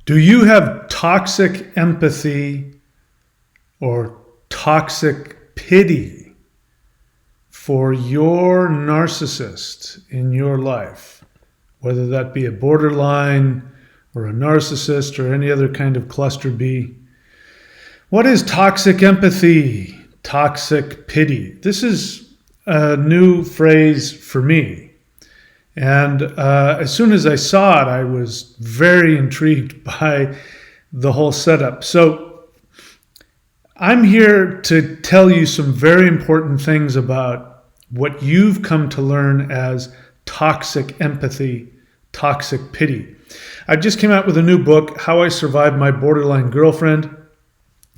Do you have toxic empathy or toxic pity for your narcissist in your life? Whether that be a borderline or a narcissist or any other kind of cluster B. What is toxic empathy? Toxic pity. This is a new phrase for me. And as soon as I saw it, I was very intrigued by the whole setup. So I'm here to tell you some very important things about what you've come to learn as toxic empathy, toxic pity. I just came out with a new book, How I Survived My Borderline Girlfriend.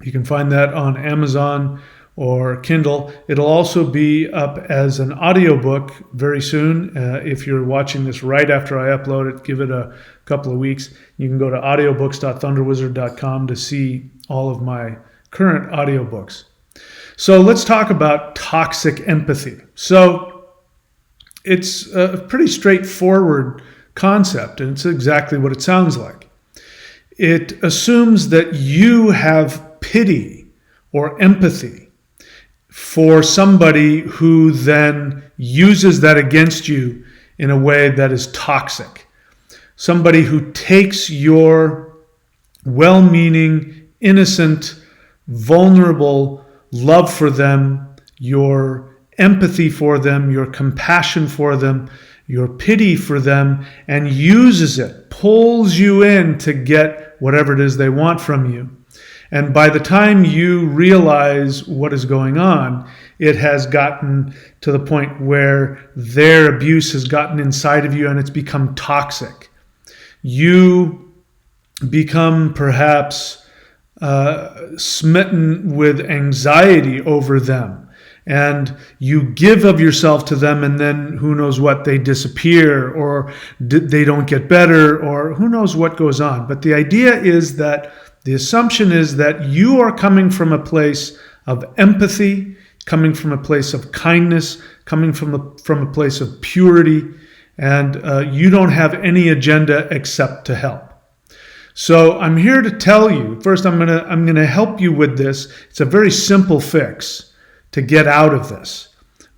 You can find that on Amazon or Kindle. It'll also be up as an audiobook very soon. If you're watching this right after I upload it, give it a couple of weeks. You can go to audiobooks.thunderwizard.com to see all of my current audiobooks. So let's talk about toxic empathy. So it's a pretty straightforward concept, and it's exactly what it sounds like. It assumes that you have pity or empathy for somebody who then uses that against you in a way that is toxic. Somebody who takes your well-meaning, innocent, vulnerable love for them, your empathy for them, your compassion for them, your pity for them, and uses it, pulls you in to get whatever it is they want from you. And by the time you realize what is going on, it has gotten to the point where their abuse has gotten inside of you and it's become toxic. You become perhaps smitten with anxiety over them, and you give of yourself to them, and then who knows what, they disappear, or they don't get better, or who knows what goes on. But the idea is that the assumption is that you are coming from a place of empathy, coming from a place of kindness, coming from a place of purity, and you don't have any agenda except to help. So I'm here to tell you, first I'm gonna help you with this. It's a very simple fix to get out of this.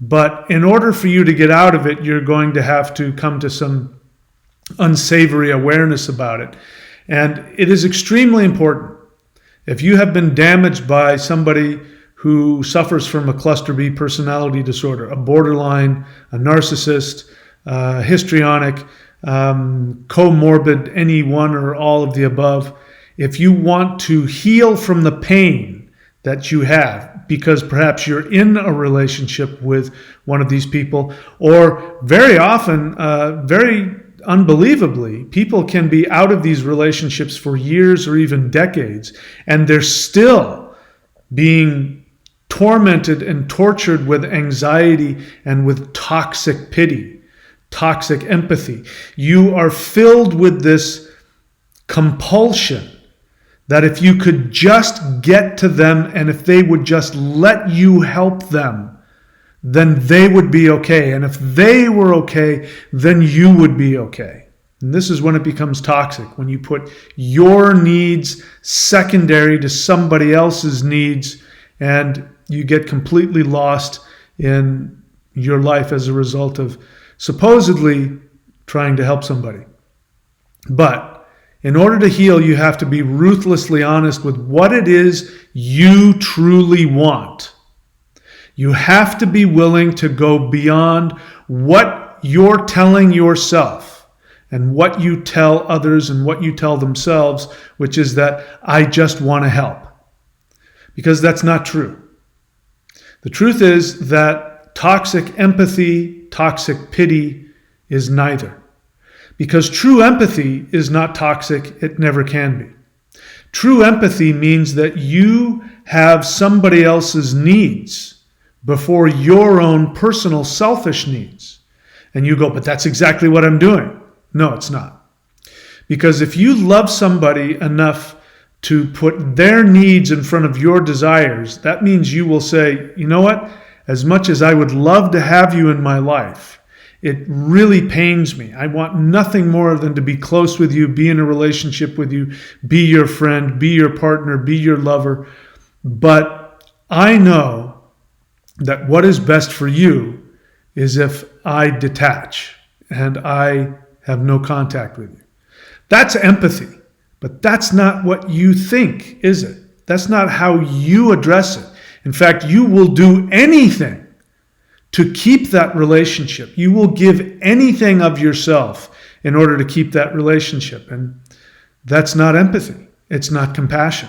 But in order for you to get out of it, you're going to have to come to some unsavory awareness about it. And it is extremely important. If you have been damaged by somebody who suffers from a cluster B personality disorder, a borderline, a narcissist, histrionic, comorbid, any one or all of the above, if you want to heal from the pain that you have, because perhaps you're in a relationship with one of these people, or very often, very unbelievably, people can be out of these relationships for years or even decades, and they're still being tormented and tortured with anxiety and with toxic pity, toxic empathy. You are filled with this compulsion that if you could just get to them and if they would just let you help them, then they would be okay. And if they were okay, then you would be okay. And this is when it becomes toxic, when you put your needs secondary to somebody else's needs, and you get completely lost in your life as a result of supposedly trying to help somebody. But in order to heal, you have to be ruthlessly honest with what it is you truly want. You have to be willing to go beyond what you're telling yourself and what you tell others and what you tell themselves, which is that I just want to help. Because that's not true. The truth is that toxic empathy, toxic pity is neither. Because true empathy is not toxic, it never can be. True empathy means that you have somebody else's needs before your own personal selfish needs. And you go, but that's exactly what I'm doing. No, it's not. Because if you love somebody enough to put their needs in front of your desires, that means you will say, you know what? As much as I would love to have you in my life, It really pains me. I want nothing more than to be close with you, be in a relationship with you, be your friend, be your partner, be your lover. But I know that what is best for you is if I detach and I have no contact with you. That's empathy, but that's not what you think, is it? That's not how you address it. In fact, you will do anything to keep that relationship. You will give anything of yourself in order to keep that relationship. And that's not empathy. It's not compassion.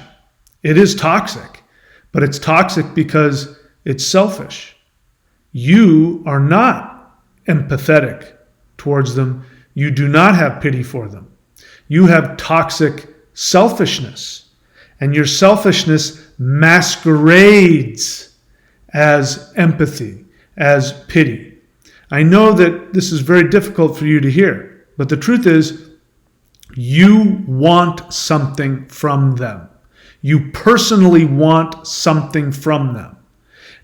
It is toxic, but it's toxic because it's selfish. You are not empathetic towards them. You do not have pity for them. You have toxic selfishness, and your selfishness masquerades as empathy, as pity. I know that this is very difficult for you to hear, but the truth is, you want something from them. You personally want something from them.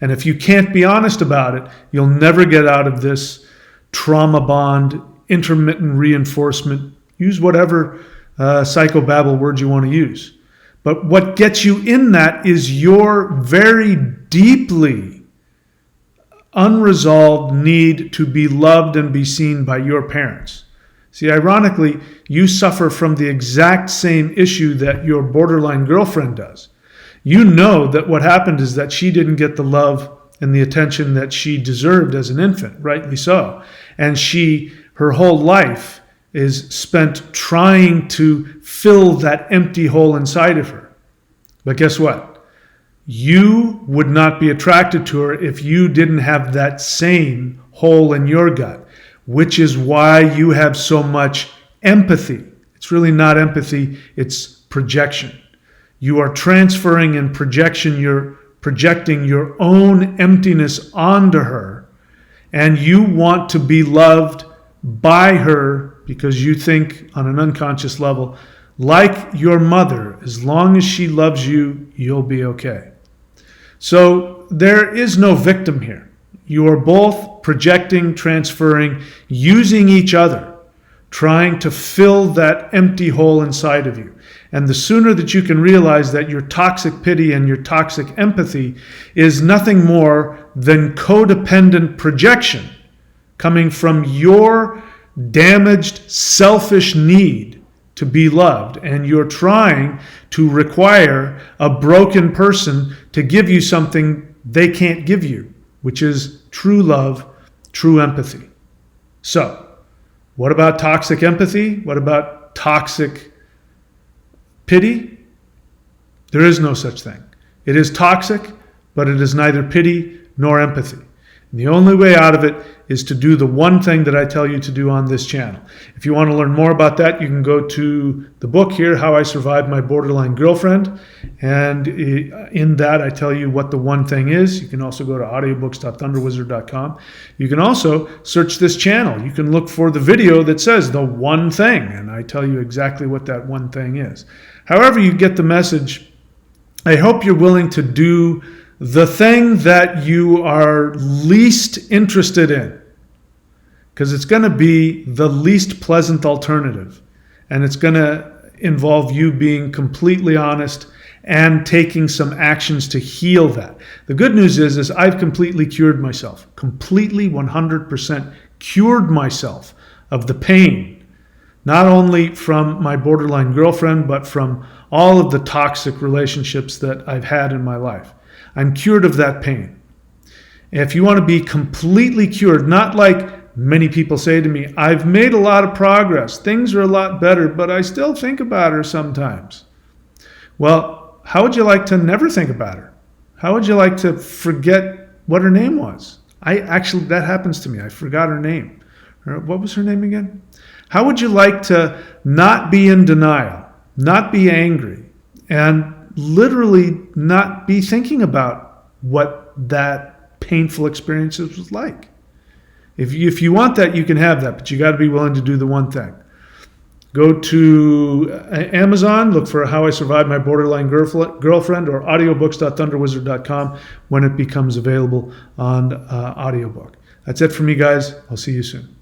And if you can't be honest about it, you'll never get out of this trauma bond, intermittent reinforcement. Use whatever psychobabble words you want to use. But what gets you in that is your very deeply unresolved need to be loved and be seen by your parents. See, ironically, you suffer from the exact same issue that your borderline girlfriend does. You know that what happened is that she didn't get the love and the attention that she deserved as an infant, rightly so. And her whole life is spent trying to fill that empty hole inside of her. But guess what? You would not be attracted to her if you didn't have that same hole in your gut, which is why you have so much empathy. It's really not empathy, it's projection. You are transferring and projecting your own emptiness onto her, and you want to be loved by her because you think on an unconscious level, like your mother, as long as she loves you, you'll be okay. So there is no victim here. You are both projecting, transferring, using each other, trying to fill that empty hole inside of you. And the sooner that you can realize that your toxic pity and your toxic empathy is nothing more than codependent projection coming from your damaged, selfish need to be loved, and you're trying to require a broken person to give you something they can't give you, which is true love, true empathy. So, what about toxic empathy? What about toxic pity? There is no such thing. It is toxic, but it is neither pity nor empathy. And the only way out of it is to do the one thing that I tell you to do on this channel. If you want to learn more about that, you can go to the book here, How I Survived My Borderline Girlfriend. And in that, I tell you what the one thing is. You can also go to audiobooks.thunderwizard.com. You can also search this channel. You can look for the video that says the one thing, and I tell you exactly what that one thing is. However you get the message, I hope you're willing to do the thing that you are least interested in, because it's going to be the least pleasant alternative, and it's going to involve you being completely honest and taking some actions to heal that. The good news is I've completely cured myself, completely 100% cured myself of the pain, not only from my borderline girlfriend, but from all of the toxic relationships that I've had in my life. I'm cured of that pain. If you want to be completely cured, not like many people say to me, I've made a lot of progress, things are a lot better, but I still think about her sometimes. Well, how would you like to never think about her? How would you like to forget what her name was? That happens to me. I forgot her name. What was her name again? How would you like to not be in denial, not be angry, and literally not be thinking about what that painful experience was like? If you want that, you can have that, but you got to be willing to do the one thing. Go to Amazon, look for How I Survived My Borderline Girlfriend, or audiobooks.thunderwizard.com when it becomes available on audiobook. That's it for me, guys. I'll see you soon.